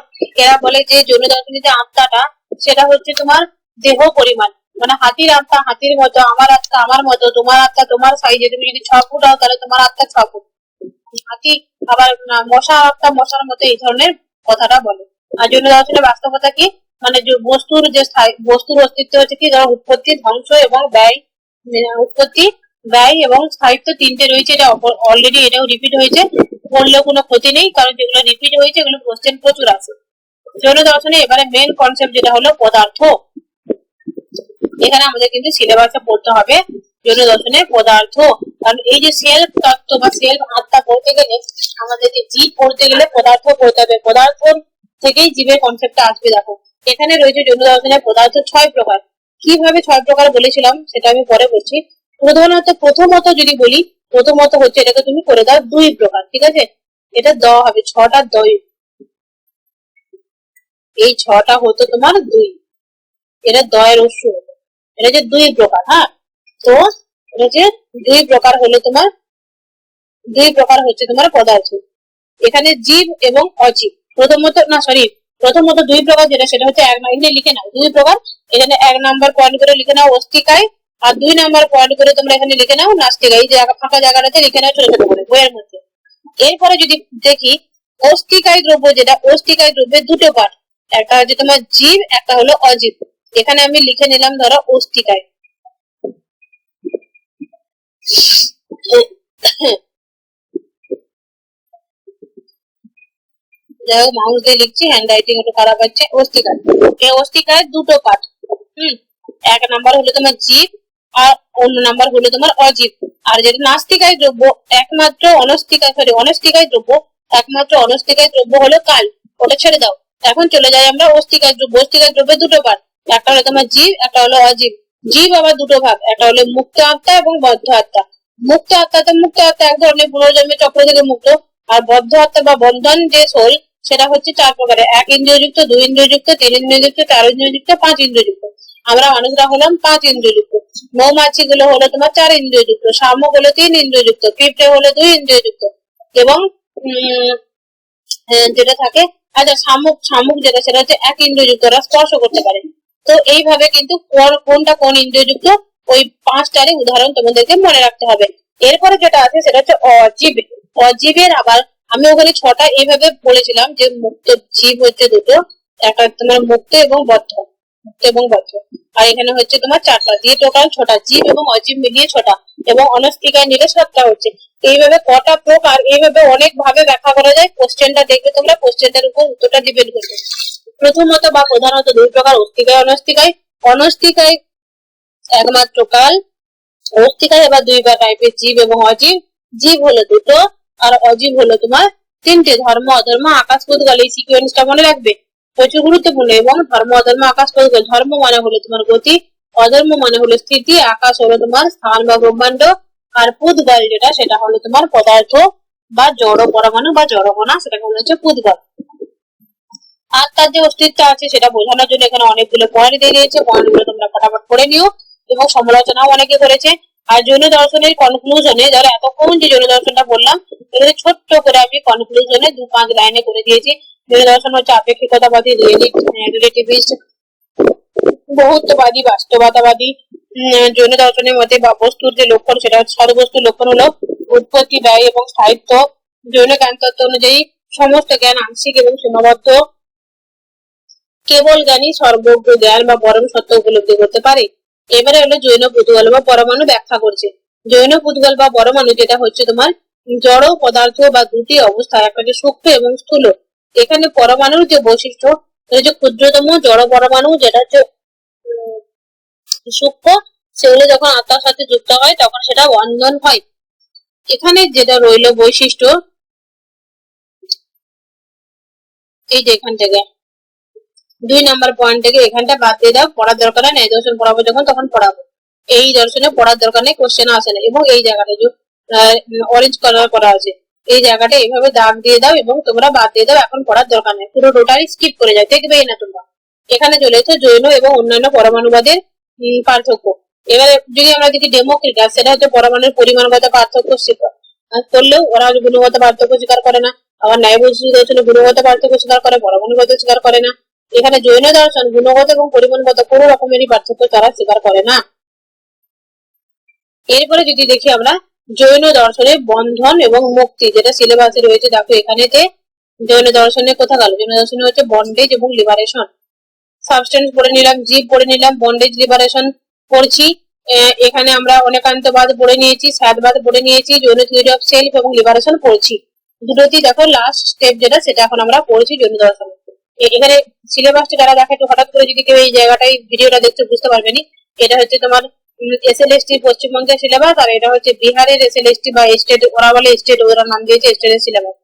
এরা বলে যে জৈন দর্শনের যে আত্মাটা সেটা হচ্ছে তোমার দেহ পরিমাণ, মানে হাতির আত্মা হাতির মতো, আমার আত্মা আমার মতো, তোমার আত্মা তোমার সাইজে। তুমি যদি 6 ফুট হও তাহলে তোমার আত্মা 6 ফুট। হাতি আবার মশা আত্মা মশার মতো, এই ধরনের কথাটা বলে। আর জৈন দর্শনের বাস্তবতা কি? মানে বস্তুর যে বস্তুর অস্তিত্ব হচ্ছে কি, ধরো উৎপত্তি, ধ্বংস এবং ব্যয়। উৎপত্তি, ব্যয় এবং স্থায়িত্ব তিনটে রয়েছে। এটা অলরেডি এটাও রিপিট হয়েছে, বললেও কোনো ক্ষতি নেই, কারণ যেগুলো রিপিট হয়েছে এগুলো কোশ্চেন প্রচুর আছে। জৈন দর্শনে এবারে মেন কনসেপ্ট যেটা হলো পদার্থ। এখানে আমাদের কিন্তু সিলেবাসে পড়তে হবে জৈন দর্শনের পদার্থ, কারণ এই যে সেলফ তত্ত্ব বা সেলফ আত্মা পড়তে গেলে আমাদেরকে জীব পড়তে গেলে পদার্থ পড়তে হবে। পদার্থ থেকেই জীবের কনসেপ্টটা আসবে। দেখো এখানে রয়েছে জৈন দর্শনের পদার্থ 6 প্রকার। কিভাবে 6 প্রকার বলেছিলাম সেটা আমি পরে বলছি। প্রথমত যদি বলি, প্রথমত হচ্ছে এটাকে তুমি করে দাও 2 প্রকার, ঠিক আছে? এটা দেওয়া হবে 6টা দয়, এই 6টা হতো তোমার 2, এটা দয়ের অশ্ব, এটা যে 2 প্রকার। হ্যাঁ, তো এটা যে 2 প্রকার হলো তোমার, 2 প্রকার হচ্ছে তোমার পদার্থ। এখানে জীব এবং অজীব। প্রথমত 2 প্রকার যেটা, সেটা হচ্ছে এখানে লিখে নাও 2 প্রকার। এখানে 1 নাম্বার পয়েন্ট করে লিখে নাও অস্তিকায়, আর 2 নাম্বার পয়েন্ট করে তোমরা এখানে লিখে নাও নাস্তিকায়। এই যে ফাঁকা জায়গাটাতে লিখে নাও ছোট ছোট করে বইয়ের মধ্যে। এরপরে যদি দেখি অস্তিকায় দ্রব্য, যেটা অস্তিকায় দ্রব্যের 2টো পার্ট, একটা হচ্ছে তোমার জীব, একটা হলো অজীব। এখানে আমি লিখে নিলাম ধরো অস্তিকায়। যাই হোক, মাউস দিয়ে লিখছি, হ্যান্ড রাইটিং একটু খারাপ হচ্ছে। অস্তিকায়, এই অস্তিকায় 2টো পার্ট। 1 নাম্বার হলো তোমার জীব, আর অন্য নাম্বার হলো তোমার অজীব। আর যেটা নাস্তিকায় দ্রব্য, একমাত্র অনস্তিকায় দ্রব্য, একমাত্র অনস্তিকায় দ্রব্য হলো কাল, ওটা ছেড়ে দাও। এখন চলে যাই আমরা অস্তিকায় দ্রব্য। অস্তিকায় দ্রব্যের 2টো পার্ট, একটা হলো তোমার জীব, একটা হলো অজীব। জীব আবার 2টো ভাগ, একটা হলো মুক্ত আত্মা এবং বদ্ধ আত্মা। মুক্ত আত্মা এক ধরনের পুনর্জন্মের চক্র থেকে মুক্ত, আর বদ্ধ আত্মা বা বন্ধন যে সোল, সেটা হচ্ছে 4 প্রকারের: 1 ইন্দ্রিয়যুক্ত, 2 ইন্দ্রিয়যুক্ত, 3 ইন্দ্রিয়যুক্ত, 4 ইন্দ্রিয়যুক্ত, 5 ইন্দ্রিয়যুক্ত। আমরা মানুষরা হলাম 5 ইন্দ্রিয়যুক্ত। মৌমাছি গুলো হলো তোমার 4 ইন্দ্রিয়যুক্ত, শামুক হলো 3 ইন্দ্রিয়যুক্ত, পিঁপড়ে হলো 2 ইন্দ্রিয়যুক্ত, এবং যেটা থাকে, আচ্ছা শামুক যেটা, সেটা হচ্ছে 1 ইন্দ্রিয়যুক্ত, ওরা স্পর্শ করতে পারে। তো এইভাবে কিন্তু কোনটা কোন ইন্দ্রিয়যুক্ত, ওই 5টারই উদাহরণ তোমাদেরকে মনে রাখতে হবে। এরপরে যেটা আছে সেটা হচ্ছে অজীব। অজীবের আবার আমি ওখানে 6টা এইভাবে বলেছিলাম যে মুক্ত জীব হচ্ছে 2টো, একটা তোমার মুক্ত এবং বদ্ধ, আর এখানে হচ্ছে তোমার 4টা, দিয়ে টোটাল 6টা। জীব এবং অজীব মিলিয়ে 6টা, এবং অনস্তিকায় নিলে 7টা হচ্ছে। এইভাবে কটা প্রকার, এইভাবে অনেক ভাবে ব্যাখ্যা করা যায়। কোশ্চেনটা দেখবে তোমরা, কোশ্চেনটার উপর উত্তরটা ডিপেন্ড করবে। প্রথমত বা প্রধানত 2 প্রকার, অস্তিকায় অনস্তিকায়। অনস্তিকায় একমাত্র কাল, অস্তিকায় এবার 2 টাইপের, জীব এবং অজীব। জীব হলো 2টো, আর অজীব হলো তোমার 3টে: ধর্ম, অধর্ম, আকাশ, পুতগল। এই সিকোয়েন্সটা মনে রাখবে। প্রচুর গুরুত্বপূর্ণ। এবং ধর্ম অধর্ম আকাশ পরিগল, ধর্ম মানে হলো তোমার গতি, অধর্ম মানে হলো স্থিতি, আকাশ হলো তোমার স্থান বা ব্রহ্মাণ্ড, আর পুদ্গল যেটা সেটা হলো তোমার পদার্থ বা জড় পরমাণু বা জড়কণা, সেটা হচ্ছে পুদ্গল। আর তার যে অস্তিত্ব আছে সেটা বোঝানোর জন্য এখানে অনেকগুলো পয়েন্ট দিয়ে দিয়েছে, পয়েন্ট গুলো তোমরা ফটাফট পড়ে নিও। এবং সমালোচনাও অনেকে করেছে। আর জৈন দর্শনের কনক্লুশনে, যারা এতক্ষণ যে জৈন দর্শনটা বললাম এখানে ছোট্ট করে আমি কনক্লুশনে 2-5 লাইনে করে দিয়েছি। জৈন দর্শন হচ্ছে আপেক্ষিকতাবাদী, রিলেটিভিস্ট, বহুত্ববাদী, বাস্তবতাবাদী। জৈন দর্শনের মতে বা বস্তুর যে লক্ষণ সেটা হচ্ছে সর্ববস্তুর লক্ষণ হলো উৎপত্তি, ব্যয় এবং স্থায়িত্ব। জৈন জ্ঞান তত্ত্ব অনুযায়ী সমস্ত জ্ঞান আংশিক এবং সীমাবদ্ধ, কেবল জ্ঞানী সর্বজ্ঞ জ্ঞান বা পরম সত্য উপলব্ধি করতে পারে। এবারে হলো জৈন পুদ্গল বা পরমাণু ব্যাখ্যা করছে। জৈন পুদ্গল বা পরমাণু যেটা হচ্ছে তোমার জড় পদার্থ বা দুটি অবস্থা, একটা হচ্ছে সূক্ষ্ম এবং স্থূল। এখানে পরমাণুর যে বৈশিষ্ট্য, যে ক্ষুদ্রতম জড় পরমাণু যেটা হচ্ছে সূক্ষ্ম, সেগুলো যখন আত্মার সাথে যুক্ত হয় তখন সেটা বন্ধন হয়। এখানে যেটা রইল বৈশিষ্ট্য, এই যে এখান থেকে 2 নাম্বার পয়েন্ট থেকে এখানটা বাদ দিয়ে দাও, পড়ার দরকার নেই, দর্শন পড়াবো যখন তখন পড়াবো। এই দর্শনে পড়ার দরকার নেই, কোশ্চেন আসে না। এবং এই জায়গাটা যে অরেঞ্জ কালার করা আছে, এই জায়গাটা এইভাবে দাগ দিয়ে দাও এবং তোমরা বাদ দিয়ে দাও, এখন পড়ার দরকার নেই, পুরো টোটালি স্কিপ করে যাও, দেখবেই না তোমরা। এখানে চলে এসেছে জৈন এবং অন্যান্য পরমাণুবাদের পার্থক্য। এবারে যদি আমরা দেখি ডেমোক্রিটাস, সেটা হচ্ছে পরমাণুর পরিমাণগত পার্থক্য স্বীকার করলেও ওরা গুণগত পার্থক্য স্বীকার করে না। আবার ন্যায় বৈশিষ্ট্য দর্শন গুণগত পার্থক্য স্বীকার করে, পরমাণুগত স্বীকার করে না। এখানে জৈন দর্শন গুণগত এবং পরিমাণগত কোনো রকমেরই পার্থক্য তারা স্বীকার করে না। এরপরে যদি দেখি আমরা জৈন দর্শনের বন্ধন এবং মুক্তি, যেটা সিলেবাসে রয়েছে, দেখো এখানে যে জৈন দর্শনের কথা গেল, জৈন দর্শনে হচ্ছে বন্ডেজ এবং লিবারেশন। সাবস্টেন্স পড়ে নিলাম, জীব পড়ে নিলাম, বন্ডেজ লিবারেশন পড়ছি। এখানে আমরা অনেকান্তবাদ পড়ে নিয়েছি, স্যাদবাদ পড়ে নিয়েছি, জৈন থিওরি অফ সেলফ এবং লিবারেশন পড়ছি। দুটোতেই দেখো লাস্ট স্টেপ যেটা সেটা এখন আমরা পড়ছি জৈন দর্শন। এখানে সিলেবাসটা যারা দেখে একটু হঠাৎ করে যদি কেউ এই জায়গাটাই ভিডিওটা দেখতে বুঝতে পারবেনি। এটা হচ্ছে তোমার এসএলএসটি পশ্চিমবঙ্গের সিলেবাস, আর এটা হচ্ছে বিহারের এসএলএসটি বা স্টেট, ওরা বলে স্টেট, ওরা নাম দিয়েছে স্টেটের সিলেবাস।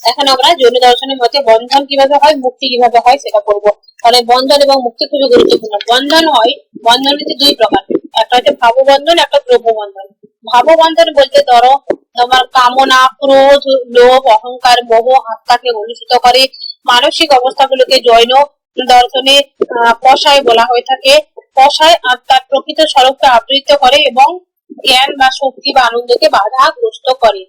এখন আমরা জৈন দর্শনের মতে বন্ধন কিভাবে হয়, মুক্তি কিভাবে হয় সেটা করবো। তাহলে বন্ধন এবং মুক্তি খুবই গুরুত্বপূর্ণ। বন্ধন হয়, বন্ধন হচ্ছে 2 প্রকার, একটা হচ্ছে ভাববন্ধন, একটা দ্রব্যবন্ধন। ভাববন্ধন বলতে ধরো তোমার কামনা, ক্রোধ, লোভ, অহংকার, মোহ আত্মাকে অনুসূত করে। মানসিক অবস্থাগুলোকে জৈন দর্শনে কষায় বলা হয়ে থাকে। কষায় আত্মার প্রকৃত স্বরূপকে আবৃত করে এবং জ্ঞান বা শক্তি বা আনন্দকে বাধাগ্রস্ত করে।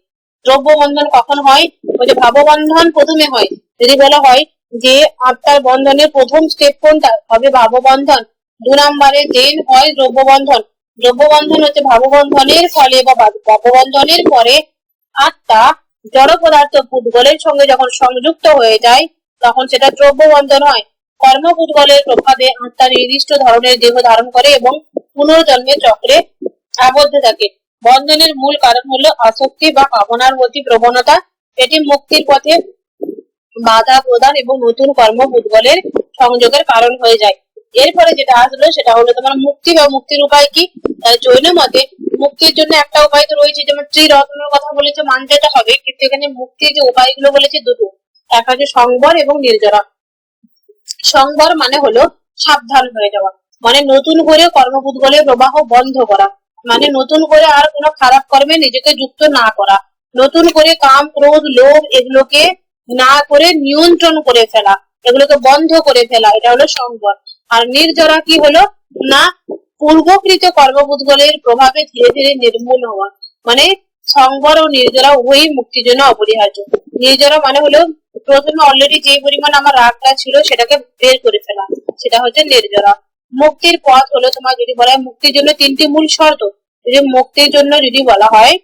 দ্রব্যবন্ধন কখন হয়? ওই যে ভাববন্ধন প্রথমে হয়। যদি বলা হয় যে আত্মার বন্ধনের প্রথম স্টেপ কোনটা, হবে ভাববন্ধন। 2 নম্বরে দেন হয় দ্রব্যবন্ধন। দ্রব্যবন্ধন হচ্ছে ভাববন্ধনের ফলে বা ভাববন্ধনের পরে আত্মা জড় পদার্থ পুদ্গলের সঙ্গে যখন সংযুক্ত হয়ে যায় তখন সেটা দ্রব্যবন্ধন হয়। কর্ম পুদ্গলের প্রভাবে আত্মা নির্দিষ্ট ধরনের দেহ ধারণ করে এবং পুনর্জন্মের চক্রে আবদ্ধ থাকে। বন্ধনের মূল কারণ হলো আসক্তি বা কামনার প্রতি প্রবণতা। এটি মুক্তির পথে বাধা প্রদান এবং নতুন কর্ম পুদ্গলের সংযোগের কারণ হয়ে যায়। এরপরে যেটা আসলো সেটা হলো তোমার মুক্তি বা মুক্তির উপায় কি। জৈন মতে মুক্তির জন্য একটা উপায় তো রয়েছে, যেমন ত্রিরত্নের কথা বলেছে, মানতে তো হবে, কিন্তু এখানে মুক্তির যে উপায়গুলো বলেছে দুটো, একটা হচ্ছে সংবর এবং নির্জরা। সংবর মানে হলো সাবধান হয়ে যাওয়া, মানে নতুন করে কর্মপুদ্গলের প্রবাহ বন্ধ করা, মানে নতুন করে আর কোনো খারাপ কর্মে নিজেকে যুক্ত না করা, নতুন করে কাম, ক্রোধ, লোভ এগুলোকে না করে নিয়ন্ত্রণ করে ফেলা, এগুলোকে বন্ধ করে ফেলা, এটা হলো সংবর। আর নির্জরা কি হলো না, পূর্বকৃত কর্মপুদ্গলের প্রভাবে ধীরে ধীরে নির্মূল হওয়া। মানে সংবর ও নির্জরা উভয়ই মুক্তির জন্য অপরিহার্য। নির্জরা মানে হলো প্রথমে অলরেডি যে পরিমাণ আমার রাগটা ছিল সেটাকে বের করে ফেলা, সেটা হচ্ছে নির্জরা। মুক্তির পথ হলো তোমার, যদি বলা হয় মুক্তির জন্য 3টি মূল শর্ত, যদি মুক্তির জন্য যদি বলা হয়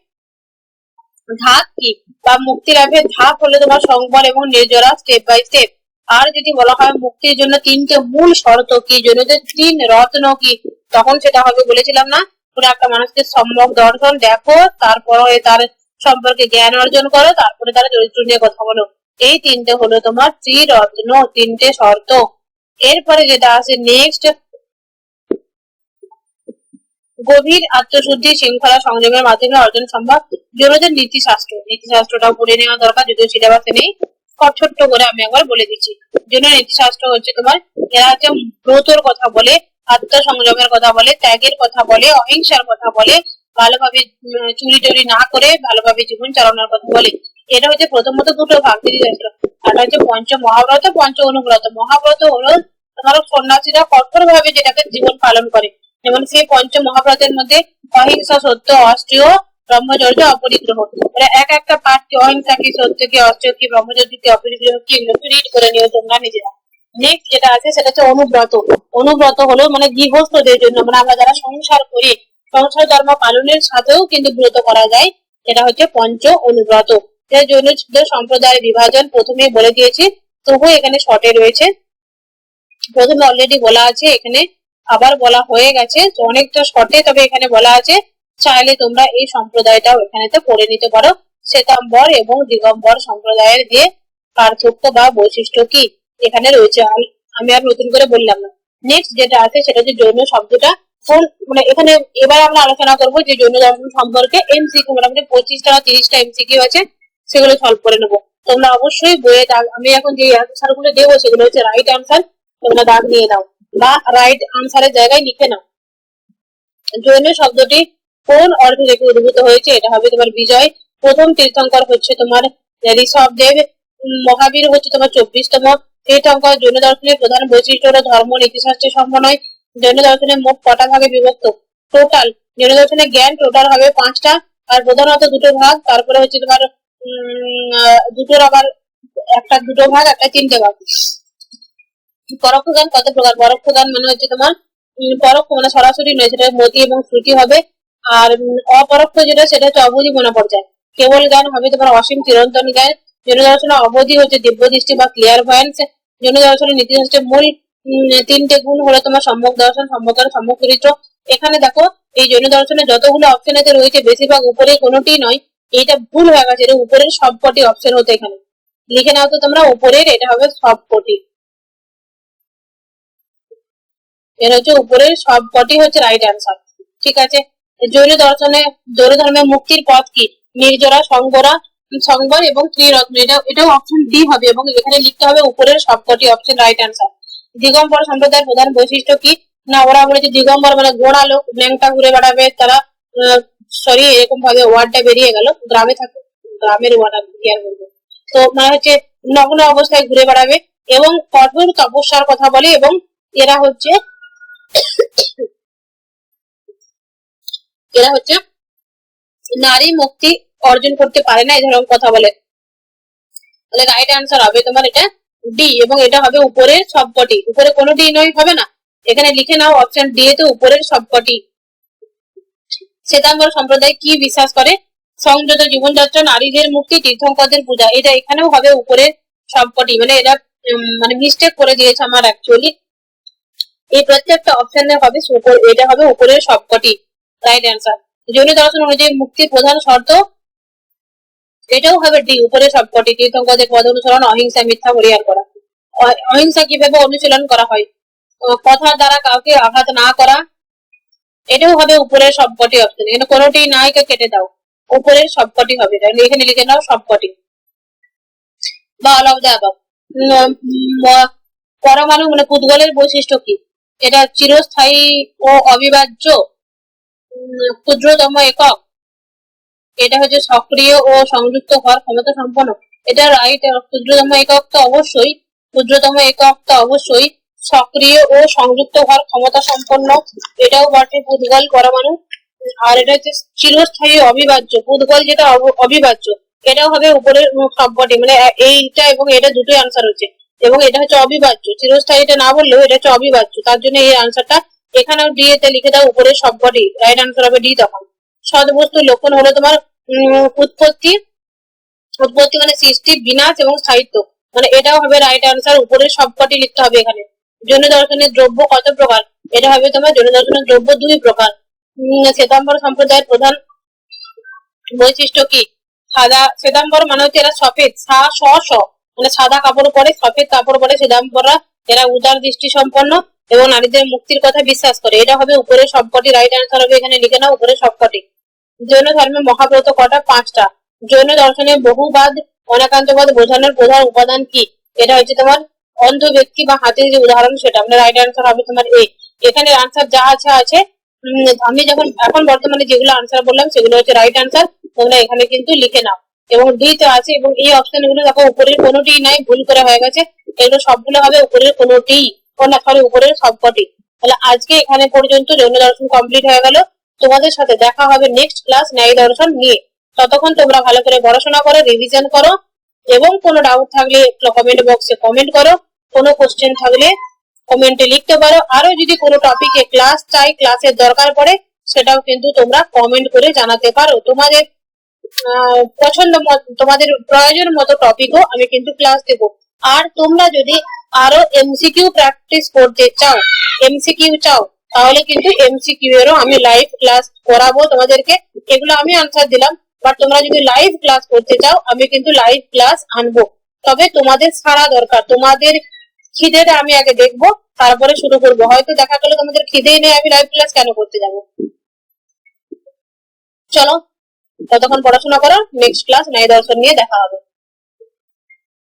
ধাপ কি বা মুক্তি লাভের ধাপ হলো তোমার সংবর এবং নির্জরা, স্টেপ বাই স্টেপ। আর যদি বলা হয় মুক্তির জন্য 3টে মূল শর্ত কি, জন্য 3 রত্ন কি, তখন সেটা হবে বলেছিলাম না, পুরো একটা মানুষকে সম্যক দর্শন দেখো, তারপরে তার সম্পর্কে জ্ঞান অর্জন করো, তারপরে তার চরিত্র নিয়ে কথা বলো। এই 3টে হলো তোমার ত্রিরত্ন, 3টে শর্ত। এরপরে যেটা আছে নেক্সট, গভীর আত্মশুদ্ধি, শৃঙ্খলা, সংযমের মাধ্যমে অর্জন সম্ভব। জৈনদের নীতিশাস্ত্র, নীতিশাস্ত্রটাও পড়ে নেওয়া দরকার, যদিও সিলেবাসে নেই। ছোট্ট করে আমি একবার বলে দিচ্ছি। জৈন নীতিশাস্ত্র হচ্ছে তোমার, এরা হচ্ছে ব্রতর কথা বলে, আত্মসংযমের কথা বলে, ত্যাগের কথা বলে, অহিংসার কথা বলে, ভালোভাবে চুরি টুরি না করে ভালোভাবে জীবন চালানোর কথা বলে। এটা হচ্ছে প্রথমত দুটো ভাগ নীতিশাস্ত্র। আর হচ্ছে পঞ্চ মহাব্রত, পঞ্চ অনুব্রত। মহাব্রত হলো ধরো সন্ন্যাসীরা কঠোর ভাবে যেটাকে জীবন পালন করে, যেমন সেই পঞ্চ মহাব্রতের মধ্যে অহিংসা, সত্য, অস্ত্রীয়, ব্রহ্মচর্য, অপরিগ্রহ। এরা এক একটা পাঠ কি, অহিংসা কি, সত্য কি, অস্ত্রীয় কি, ব্রহ্মচর্য কি, অপরিগ্রহ কি, এগুলো রিড করে নিও তোমরা নিজেরা। নেক্সট যেটা আছে সেটা হচ্ছে অনুব্রত। অনুব্রত হলো মানে গৃহস্থদের জন্য, মানে আমরা যারা সংসার করি, সংসার ধর্ম পালনের সাথেও কিন্তু ব্রত করা যায়, এটা হচ্ছে পঞ্চ অনুব্রত। জৈনদের সম্প্রদায়ের বিভাজন প্রথমে বলে দিয়েছি, তবু এখানে শর্টে রয়েছে। প্রথমে অলরেডি বলা আছে, এখানে আবার বলা হয়ে গেছে, অনেকটা শর্টে, তবে এখানে বলা আছে চাইলে তোমরা এই সম্প্রদায়টাও এখানেতে পড়ে নিতে পারো। শ্বেতাম্বর এবং দিগম্বর সম্প্রদায়ের যে পার্থক্য বা বৈশিষ্ট্য কি এখানে রয়েছে, আমি আর নতুন করে বললাম না। নেক্সট যেটা আছে সেটা হচ্ছে জৈন শব্দটা কোন, মানে এখানে এবার আমরা আলোচনা করবো যে জৈন ধর্ম সম্পর্কে এমসিকিউ, মোটামুটি 25টা বা 30টা এমসিকিউ আছে, সেগুলো সলভ করে নেবো। তোমরা অবশ্যই বইয়ে আমি এখন যে অ্যান্সার গুলো দেবো সেগুলো হচ্ছে রাইট অ্যান্সার, তোমরা দাগ নিয়ে নাও বা রাইট আনসারের জায়গায় লিখে নাও। জৈন শব্দটি কোন অর্থ থেকে উদ্ভূত হয়েছে, এটা হবে তোমার বিজয়। প্রথম তীর্থঙ্কর হচ্ছে তোমার ঋষভদেব। মহাবীর হচ্ছে তোমার 24তম তীর্থঙ্কর। জৈন দর্শনের প্রধান বৈশিষ্ট্য হলো ধর্ম নীতিশাস্ত্রের সমন্বয়। জৈন দর্শনের মোট কটা ভাগে বিভক্ত? টোটাল জৈন দর্শনের জ্ঞান টোটাল হবে 5টা, আর প্রধানত দুটো ভাগ। তারপরে হচ্ছে তোমার দুটোর আবার একটা দুটো ভাগ, একটা 3টে ভাগ। পরোক্ষ জ্ঞান কত প্রকার? পরোক্ষ জ্ঞান মানে হচ্ছে তোমার পরোক্ষ মানে সরাসরি নয়, সেটা মতি এবং শ্রুতি হবে। আর অপরোক্ষ যেটা সেটা হচ্ছে অবধি মনা পর্যায়। কেবল জ্ঞান হবে তোমার অসীম চিরন্তন জ্ঞান। জৈন দর্শনের অবধি হচ্ছে দিব্য দৃষ্টি বা ক্লিয়ার ভয়েন্স। জৈন দর্শনের নীতিশাস্ত্রের মূল 3টে গুণ হলো তোমার সম্যক দর্শন, সম্যক জ্ঞান, সম্যক চরিত্র। এখানে দেখো এই জৈন দর্শনের যতগুলো অপশন এতে রয়েছে বেশিরভাগ উপরে কোনোটি নয়, এইটা ভুল হয়ে গেছে, এটা উপরের সবকটি অপশন হতো। এখানে লিখে নাও তো তোমরা, উপরের এটা হবে সবকটি, এর হচ্ছে উপরের সবকটি হচ্ছে রাইট অ্যান্সার। ঠিক আছে। জৈন ধর্মের মুক্তির পথ কি? নির্জরা, সংবর এবং ত্রিরত্ন। এটাও অপশন ডি হবে, এবং এখানে লিখতে হবে উপরের সবকটি অপশন রাইট অ্যান্সার। দিগম্বর সম্প্রদায়ের প্রধান বৈশিষ্ট্য কি? না, ওরা বলেছে দিগম্বর মানে গোড়া লোক, ল্যাংটা ঘুরে বেড়াবে তারা। সরি, এরকম ভাবে ওয়ার্ডটা বেরিয়ে গেল, গ্রামে থাকে, গ্রামের ওয়ার্ড ক্লিয়ার করবো। তো মানে হচ্ছে নগ্ন অবস্থায় ঘুরে বেড়াবে এবং কঠোর তপস্যার কথা বলে, এবং এরা হচ্ছে নারী মুক্তি অর্জন করতে পারে না, এই ধরনের কথা বলে। তাহলে রাইট অ্যান্সার হবে তোমার এটা ডি, এবং এটা হবে উপরের সবকটি। উপরে কোনো ডি নয়, হবে না, এখানে লিখে নাও অপশন ডি এ তো উপরের সবকটি। শ্বেতাম্বর সম্প্রদায় কি বিশ্বাস করে? সংযত জীবনযাত্রা, নারীদের মুক্তি, তীর্থঙ্করদের পূজা। এটা এখানেও হবে উপরের সবকটি, মানে এটা মানে মিস্টেক করে দিয়েছে আমার অ্যাকচুয়ালি। এই প্রত্যেকটা অপশনে হবে এটা হবে উপরের সবকটি রাইট অ্যান্সার। জৈন দর্শন অনুযায়ী মুক্তির প্রধান শর্ত, এটাও হবে ডি, উপরে সবকটি। তীর্থঙ্করদের পদ অনুসরণ, অহিংসা, মিথ্যা পরিহার করা। অহিংসা কিভাবে অনুশীলন করা হয়? কথার দ্বারা কাউকে আঘাত না করা, এটাও হবে উপরের সবকটি অপশন। এখানে কোনোটি নাই, কেটে দাও, উপরের সবকটি হবে, এখানে লিখে নাও সবকটি বা অল অফ দ্য অ্যাবাভ। পরমাণু মানে পুদ্গলের বৈশিষ্ট্য কি? এটা চিরস্থায়ী ও অবিভাজ্য, ক্ষুদ্রতম একক, এটা হচ্ছে সক্রিয় ও সংযুক্ত হওয়ার ক্ষমতা সম্পন্ন। এটা রাইট। ক্ষুদ্রতম একক তো অবশ্যই, ক্ষুদ্রতম একক তো অবশ্যই, সক্রিয় ও সংযুক্ত হওয়ার ক্ষমতা সম্পন্ন, এটাও বটে পুদ্গল পরমাণু। আর এটা হচ্ছে চিরস্থায়ী অবিভাজ্য, পুদ্গল যেটা অবিভাজ্য, এটাও হবে উপরের সবকটি, মানে এইটা এবং এটা দুটোই আনসার হচ্ছে। এবং এটা হচ্ছে অবিভাজ্য, চিরস্থায়ীটা না বললেও এটা হচ্ছে অবিভাজ্য, তার জন্য এই আনসারটা এখানেও ডি এতে লিখে দাও, উপরের সবকটি রাইট আনসার হবে ডি। তখন সদবস্তুর লক্ষণ হলো তোমার উৎপত্তি মানে সৃষ্টি, বিনাশ এবং স্থায়িত্ব, মানে এটাও হবে রাইট আনসার, উপরের সবকটি লিখতে হবে এখানে। জৈন দর্শনের দ্রব্য কত প্রকার? এটা হবে তোমার জৈন দর্শনের দ্রব্য 2 প্রকার। শ্বেতাম্বর সম্প্রদায়ের প্রধান বৈশিষ্ট্য কি? সাদা। শ্বেতাম্বর মানে হচ্ছে এরা সফেদ, মানে সাদা কাপড় পরে, সফেদ কাপড় পরে শ্বেতাম্বররা। এরা উদার দৃষ্টি সম্পন্ন এবং নারীদের মুক্তির কথা বিশ্বাস করে, এটা হবে উপরের সবকটি রাইট আনসার হবে, এখানে লিখে নাও উপরের সবকটি। জৈন ধর্মে মহাব্রত কটা? 5টা। জৈন দর্শনে বহুবাদ অনাকান্তবাদ বোঝানোর প্রধান উপাদান কি? এটা হচ্ছে তোমার অন্ধ ব্যক্তি বা হাতির যে উদাহরণ সেটা আপনার রাইট আনসার হবে তোমার এ। এখানে আনসার যা আছে আছে আমি যখন এখন বর্তমানে যেগুলো আনসার বললাম সেগুলো হচ্ছে রাইট আনসার, তোমরা এখানে কিন্তু লিখে নাও। এবং ডি তো আছে এবং এই অপশন গুলো দেখো উপরের কোনোটিই নাই, ভুল করে হয়ে গেছে, এগুলো সবগুলো হবে উপরের কোনোটিই, না সরি উপরের সবকটি। তাহলে আজকে এখানে পর্যন্ত যৌন দর্শন কমপ্লিট হয়ে গেল। তোমাদের সাথে দেখা হবে নেক্সট ক্লাস ন্যায় দর্শন নিয়ে। ততক্ষণ তোমরা ভালো করে পড়াশোনা করো, রিভিশন করো এবং কোনো ডাউট থাকলে কমেন্ট বক্সে কমেন্ট করো, কোনো কোশ্চেন থাকলে কমেন্টে লিখতে পারো। আরো যদি কোনো টপিকে ক্লাস চাই, ক্লাসের দরকার পড়ে, সেটাও কিন্তু তোমরা কমেন্ট করে জানাতে পারো। তোমাদের পছন্দ মতো তোমাদের প্রয়োজন মতো টপিকও আমি কিন্তু ক্লাস দেবো। আর তোমরা যদি আরো এমসিকিউ প্র্যাকটিস করতে চাও, এমসিকিউ চাও, তাহলে কিন্তু এমসিকিউ এরও আমি লাইভ ক্লাস করাবো তোমাদেরকে। এগুলো আমি আনসার দিলাম, বাট তোমরা যদি লাইভ ক্লাস করতে চাও আমি কিন্তু লাইভ ক্লাস আনবো। তবে তোমাদের ছাড়া দরকার, তোমাদের খিদেটা আমি আগে দেখবো, তারপরে শুরু করবো। হয়তো দেখা গেলো তোমাদের খিদেই নেই, আমি লাইভ ক্লাস কেন করতে যাবো? চলো ততক্ষণ পড়াশোনা করো, নেক্সট ক্লাস ন্যায় দর্শন নিয়ে দেখা হবে।